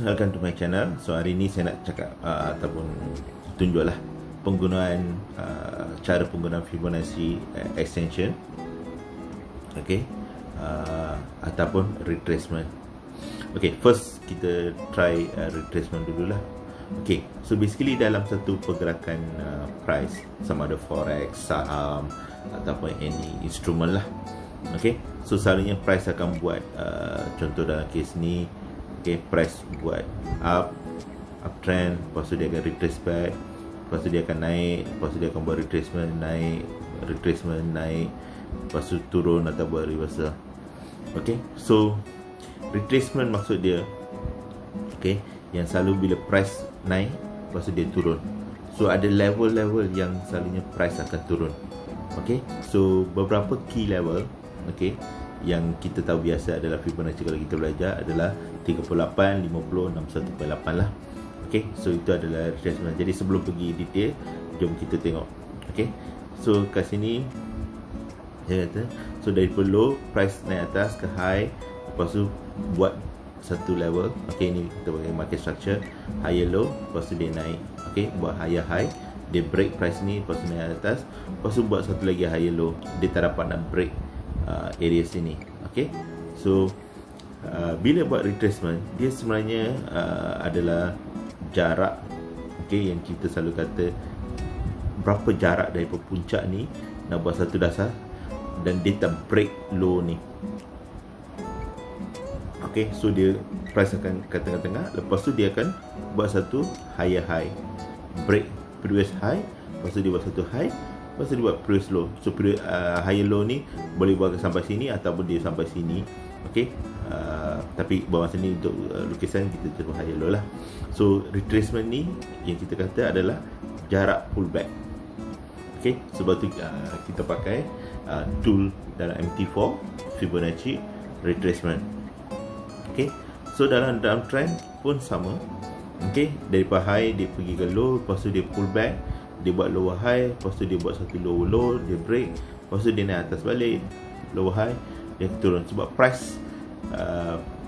welcome to my channel. So hari ni saya nak cakap ataupun tunjuklah penggunaan cara penggunaan Fibonacci extension, okay, ataupun retracement. Okay, first kita try retracement dululah. Okay, so basically dalam satu pergerakan price, sama ada forex, saham ataupun any instrument lah. Okay, so selalunya price akan buat contoh dalam kes ni, okay, price buat uptrend, lepas tu dia akan retrace back, lepas tu dia akan naik, lepas tu dia akan buat retracement, naik, retracement, naik, lepas tu turun atau buat reversal. Okay, so retracement maksud dia, okay, yang selalu bila price naik, lepas tu dia turun. So ada level-level yang selalunya price akan turun. Okay, so beberapa key level, okay, yang kita tahu biasa adalah Fibonacci kalau kita belajar adalah 38, 50, 61.8 lah. Okay, so itu adalah retracement. Jadi sebelum pergi detail, jom kita tengok. Okay, so kat sini dia kata, so dari low price naik atas ke high, lepas tu buat satu level. Okay, ni kita pakai market structure, higher low, lepas tu dia naik, okay, buat higher high, dia break price ni, lepas tu naik atas, lepas tu buat satu lagi higher low, dia tak dapat nak break area sini. Okay, so bila buat retracement, dia sebenarnya adalah jarak, okay, yang kita selalu kata berapa jarak daripada puncak ni nak buat satu dasar dan dia tak break low ni. Okay, so dia price akan kat tengah-tengah, lepas tu dia akan buat satu higher high, break previous high, lepas tu dia buat satu high, lepas tu dia buat previous low. So higher low ni boleh buat sampai sini ataupun dia sampai sini. Okay, tapi bawah sini untuk lukisan kita terus higher low lah. So retracement ni yang kita kata adalah jarak pullback. Okay, sebab tu kita pakai tool dalam MT4 Fibonacci retracement. Okay, so dalam trend pun sama. Okay, daripada high dia pergi ke low, lepas tu dia pull back, dia buat lower high, lepas tu dia buat satu lower low, dia break, lepas tu dia naik atas balik, lower high, dia turun. Sebab price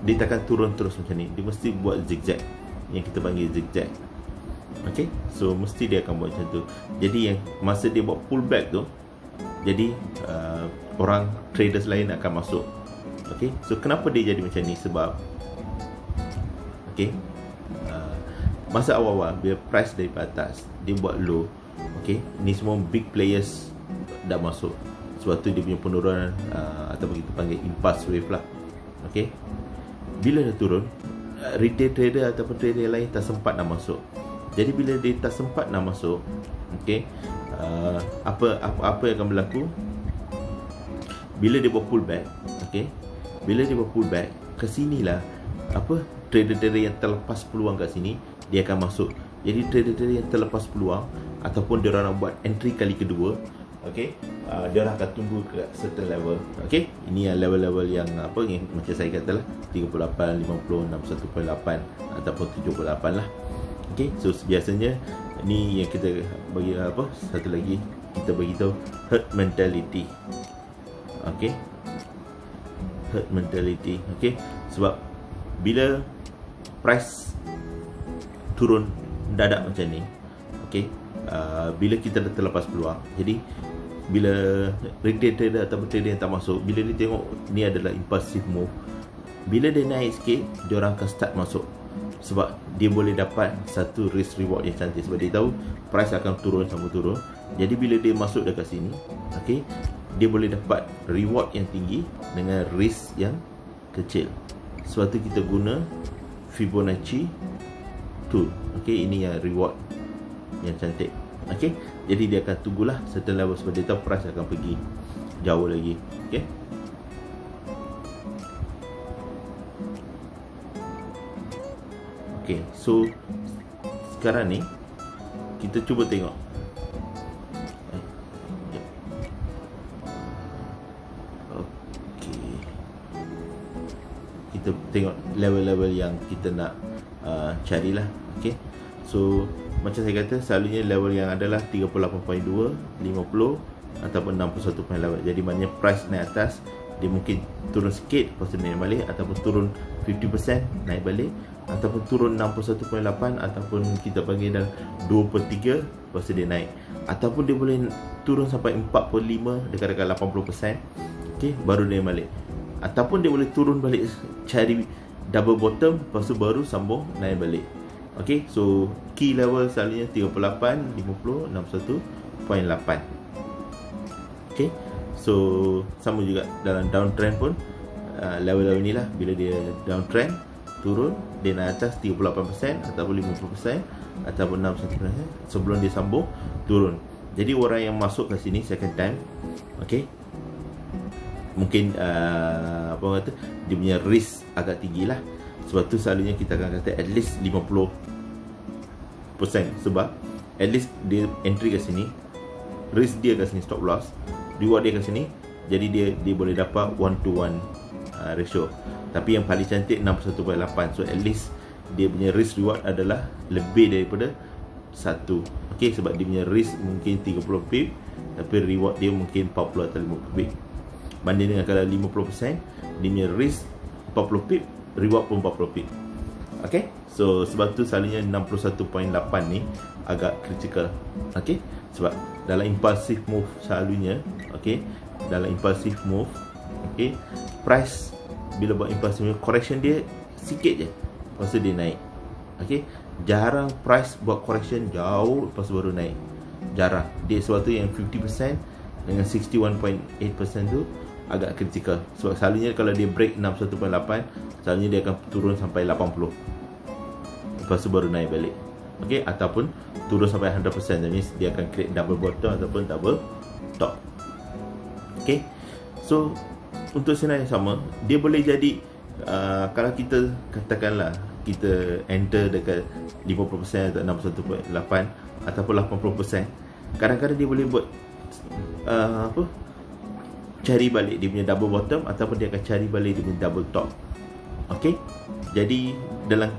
dia takkan turun terus macam ni, dia mesti buat zigzag, yang kita panggil zigzag. Okay, so mesti dia akan buat macam tu. Jadi yang masa dia buat pullback tu, jadi orang traders lain akan masuk. Okay, so kenapa dia jadi macam ni? Sebab okay, masa awal-awal bila price daripada atas dia buat low, okay, ni semua big players dah masuk. Sebab tu dia punya penurunan ataupun kita panggil impulse wave lah. Okay, bila dia turun, retail trader ataupun trader lain tak sempat nak masuk. Jadi bila dia tak sempat nak masuk, okay, apa yang akan berlaku bila dia buat pullback? Okay, bila dia buat pullback ke sini lah, apa, trader-trader yang terlepas peluang kat sini dia akan masuk. Jadi trader-trader yang terlepas peluang ataupun dia orang nak buat entry kali kedua, okay, dia orang akan tunggu ke certain level. Okay, ini yang level-level yang apa yang macam saya kata lah, 38, 50, 61.8 ataupun 78 lah. Okay, so biasanya ni yang kita bagi apa, satu lagi kita bagi tahu herd mentality. Okay, herd mentality. Okay, sebab bila price turun dadak macam ni, okay, bila kita dah terlepas peluang, jadi bila retail trader atau trader yang tak masuk, bila dia tengok ni adalah impulsive move, bila dia naik sikit, dia orang akan start masuk. Sebab dia boleh dapat satu risk reward yang cantik. Sebab dia tahu price akan turun sama turun. Jadi bila dia masuk dekat sini, okay, dia boleh dapat reward yang tinggi dengan risk yang kecil. Sebab tu kita guna Fibonacci tool. Okay, ini yang reward yang cantik. Okay, jadi dia akan tunggulah certain level sebab dia tahu price akan pergi jauh lagi. Okay, okay, so sekarang ni kita cuba tengok. Okay, kita tengok level-level yang kita nak carilah. Okay, so macam saya kata, selalunya level yang adalah 38.2, 50 ataupun 61.8. Jadi maknanya price naik atas, dia mungkin turun sikit, lepas tu naik balik, ataupun turun 50% naik balik, ataupun turun 61.8, ataupun kita panggil dah 2/3, lepas tu dia naik, ataupun dia boleh turun sampai 45, dekat-dekat 80%, okey, baru dia balik, ataupun dia boleh turun balik cari double bottom, lepas tu baru sambung naik balik. okey, so key level selalunya 38, 50, 61.8. okey, so sama juga dalam downtrend pun level-level ni lah. Bila dia downtrend turun, dia naik atas 38% ataupun 50% ataupun 61% sebelum dia sambung turun. Jadi orang yang masuk ke sini second time, okey, mungkin apa kata, dia punya risk agak tinggi lah. Sebab tu selalunya kita akan kata at least 50%, sebab at least dia entry ke sini, risk dia ke sini, stop loss, reward dia ke sini, jadi dia boleh dapat 1-to-1 ratio. Tapi yang paling cantik 61.8, so at least dia punya risk reward adalah lebih daripada 1. okey, sebab dia punya risk mungkin 30 pip, tapi reward dia mungkin 40 atau 50 pip. Banding dengan kalau 50%, dia punya risk 40 pip, reward pun 40 pip. okey, so sebab tu selalunya 61.8 ni agak critical. okey, sebab dalam impulsive move selalunya, okey, dalam impulsive move, okey, price bila buat impulsive move, correction dia sikit je, lepas tu dia naik. okey, jarang price buat correction jauh lepas tu baru naik, jarang dia. Sebab tu yang 50% dengan 61.8% tu agak critical. Sebab selalunya kalau dia break 61.8, selalunya dia akan turun sampai 80, lepas tu baru naik balik. okey, ataupun turun sampai 100%, that means dia akan create double bottom ataupun double top. okey, so untuk senarai sama, dia boleh jadi kalau kita katakanlah kita enter dekat 50% atau 61.8 ataupun 80%, kadang-kadang dia boleh buat cari balik dia punya double bottom, ataupun dia akan cari balik dia punya double top. okey, jadi dalam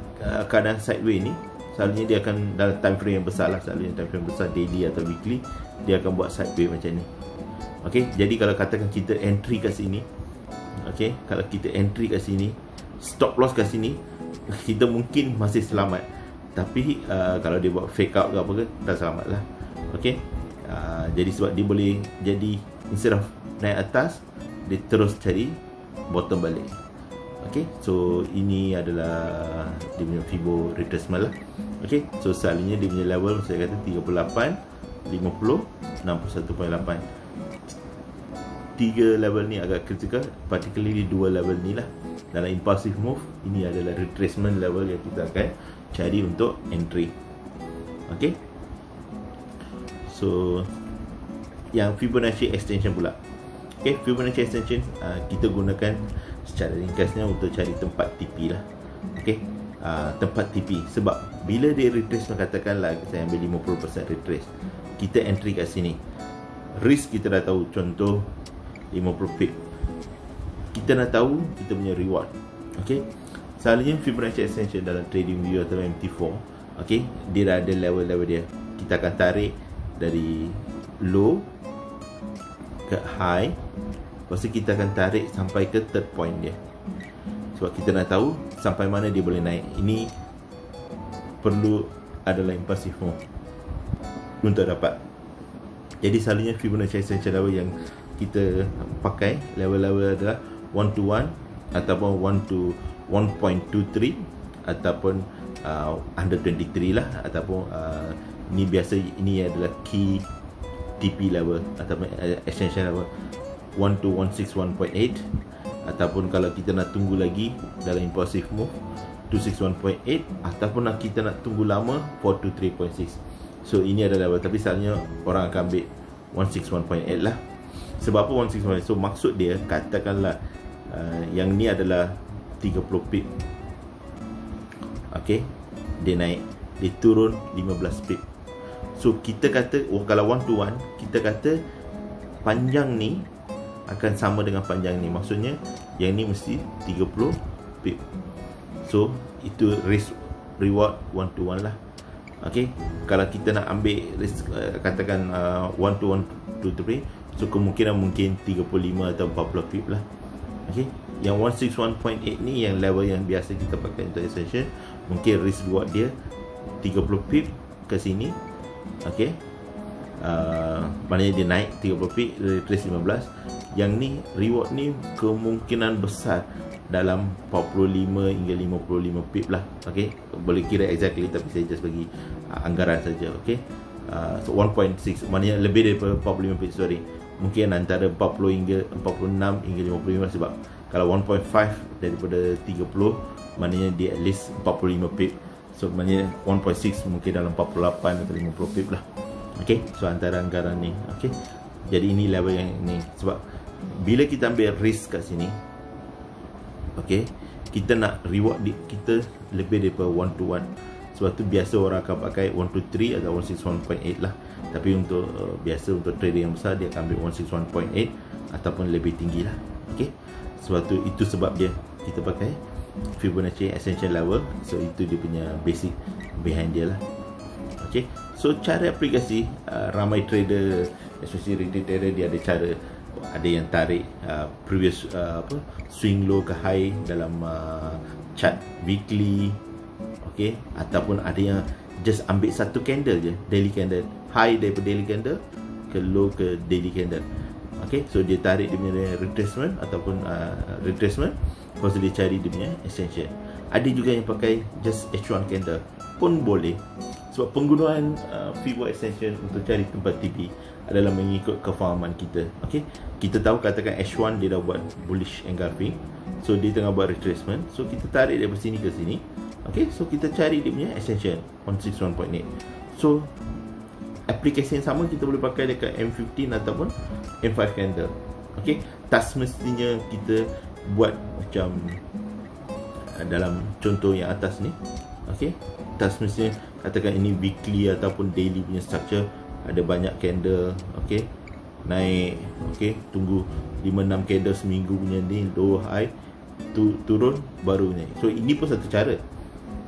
keadaan sideway ni, selalunya dia akan dalam time frame yang besar lah, selalunya time frame besar daily atau weekly, dia akan buat sideway macam ni. okey, jadi kalau katakan kita entry kat sini, okey, kalau kita entry kat sini, stop loss kat sini, kita mungkin masih selamat. Tapi kalau dia buat fake out ke apa ke, dah selamat lah. okey, jadi sebab dia boleh jadi instead of naik atas, dia terus cari bottom balik. okey, so ini adalah dia punya Fibo retracement lah. okey, so selalunya dia punya level saya kata 38, 50, 61.8. 3 level ni agak critical, particularly 2 level ni lah. Dalam impulsive move, ini adalah retracement level yang kita akan cari untuk entry. okey, so yang Fibonacci extension pula. okey, Fibonacci extension kita gunakan secara ringkasnya untuk cari tempat TP lah. okey, tempat TP, sebab bila dia retracement, katakanlah saya ambil 50% retrace, kita entry kat sini, risk kita dah tahu, contoh 50 pip, kita dah tahu kita punya reward. okey, selalunya Fibonacci extension dalam TradingView atau MT4, okey, dia dah ada level-level dia. Kita akan tarik dari low ke high, lepas tu kita akan tarik sampai ke third point dia, sebab kita nak tahu sampai mana dia boleh naik. Ini perlu adalah impulsive move untuk dapat. Jadi selalunya Fibonacci extension level yang kita pakai, level-level adalah 1-to-1 ataupun 1-to-1.23 ataupun 123 lah, ataupun ini biasa, ini adalah key TP level ataupun extension level 1-to-161.8, ataupun kalau kita nak tunggu lagi dalam impulsive move 261.8, ataupun kita nak tunggu lama 423.6. so ini adalah level, tapi selalunya orang akan ambil 161.8 lah. Sebab apa 161? So maksud dia, katakanlah yang ni adalah 30 pip, okey, dia naik, dia turun 15 pip. So kita kata, kalau 1-to-1, kita kata panjang ni akan sama dengan panjang ni. Maksudnya yang ni mesti 30 pip. So itu risk reward 1-to-1 lah. okey, kalau kita nak ambil risk, katakan 1-to-1 2-to-3, so kemungkinan mungkin 35 atau 40 pip lah. okey, Yang 161.8 ni yang level yang biasa kita pakai untuk extension. Mungkin risk reward dia 30 pip ke sini. Okey. Maknanya dia naik 30 pip, retrace 15. Yang ni reward ni kemungkinan besar dalam 45 hingga 55 pip lah. Okey, boleh kira exactly tapi saya just bagi anggaran saja. Okey. So 1.6 maknanya lebih daripada 45 pip, sorry. Mungkin antara 40 hingga 46 hingga 55, sebab kalau 1.5 daripada 30 maknanya dia at least 45 pip. So maknanya 1.6 mungkin dalam 48 atau 50 pip lah. Okey, so antara anggaran ni. Okey, jadi ini level yang ni. Sebab bila kita ambil risk kat sini, okey, kita nak reward kita lebih daripada 1 to 1. Sebab tu biasa orang akan pakai 1 to 3 atau 161.8 lah. Tapi untuk biasa untuk trader yang besar, dia akan ambil 161.8 ataupun lebih tinggi lah. Okey, sebab tu itu sebab dia kita pakai Fibonacci Essential Level. So itu dia punya basic behind dia lah. Okey, so cara aplikasi, ramai trader, especially retail trader, dia ada cara. Ada yang tarik previous swing low ke high dalam chart weekly. Okey, ataupun ada yang just ambil satu candle je, daily candle, high daripada daily candle ke low ke daily candle. Okey, so dia tarik dia punya retracement ataupun retracement, lepas tu dia cari dia punya extension. Ada juga yang pakai just H1 candle pun boleh. Sebab penggunaan Fibo extension untuk cari tempat TP adalah mengikut kefahaman kita. Okey, kita tahu katakan H1 dia dah buat bullish engulfing, so dia tengah buat retracement, so kita tarik dari sini ke sini. Okey, so kita cari dia punya extension 161.8. So aplikasi yang sama kita boleh pakai dekat M15 ataupun M5 candle. Okey, tak semestinya kita buat macam dalam contoh yang atas ni. Okey, tak semestinya katakan ini weekly ataupun daily punya structure, ada banyak candle. Okey, naik, okey, tunggu 5-6 candle seminggu punya ni low high, turun baru naik. So ini pun satu cara.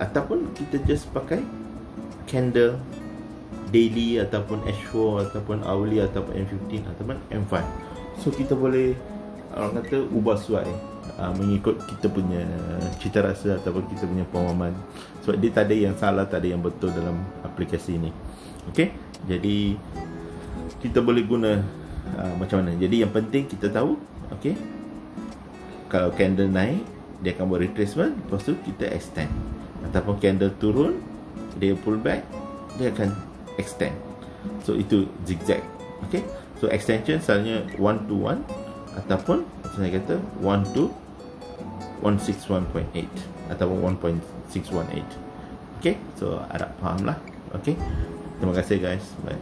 Ataupun kita just pakai candle daily ataupun H4 ataupun hourly ataupun M15 ataupun M5. So kita boleh orang kata ubah suai mengikut kita punya cita rasa ataupun kita punya pemahaman. Sebab dia tak ada yang salah, tak ada yang betul dalam aplikasi ini. Okey, jadi kita boleh guna macam mana. Jadi yang penting kita tahu, okey, kalau candle naik dia akan buat retracement, lepas tu kita extend. Ataupun candle turun dia pull back, dia akan extend. So itu zigzag. Okey, so extension selalunya 1 to 1 ataupun saya kata 1 to 161.8 ataupun 1.618. Okey, so harap faham lah. Okey, terima kasih guys. Bye.